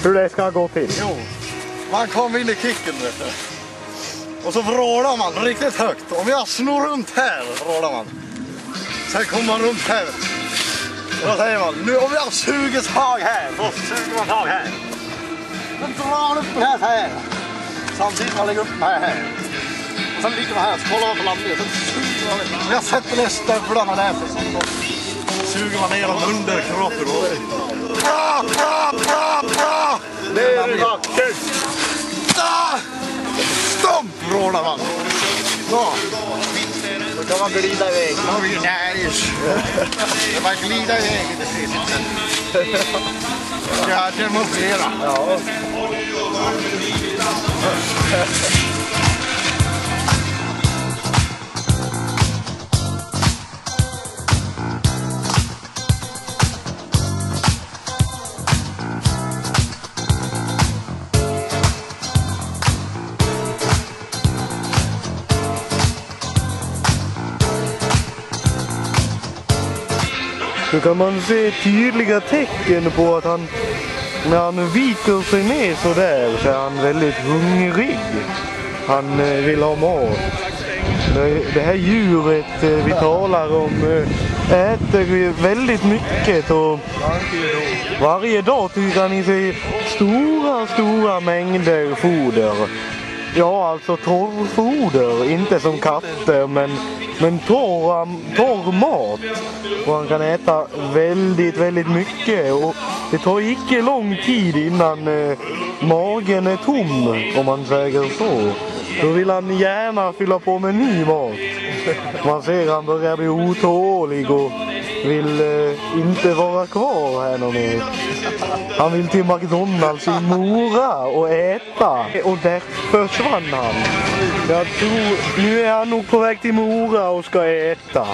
hur det ska gå till? Jo, man kommer in i kicken, vet du. Och så vrålar man riktigt högt. Om jag snor runt här, vrålar man. Sen kommer man runt här. Och då säger man, nu om jag suger tag här, då suger man tag här. Då drar man upp den här. Samtidigt man lägger upp den här. Och sen ligger man här, så kollar man på landningen. Sen suger man. Om jag sätter ner stövlarna där, så suger man ner dem under kroppen. Bra! Det är vackert! Stomp, vrålar man. Bra. Då kan man glida iväg. Nej, det var glida iväg i det fysiskt. Jag demonstrerar. Ja. Nu kan man se tydliga tecken på att han, när han viker sig ner så där, så är han väldigt hungrig. Han vill ha mat. Det här djuret vi talar om äter väldigt mycket och varje dag tycker han i sig stora mängder foder. Ja, alltså torrfoder, inte som katter, men torr mat. Och han kan äta väldigt mycket och det tar icke lång tid innan magen är tom, om man säger så. Då vill han gärna fylla på med ny mat. Man ser han börjar bli otålig och vill inte vara kvar här någon mer. Han vill till McDonalds i Mora och äta. Och där försvann han. Jag tror, nu är han nog på väg till Mora och ska äta.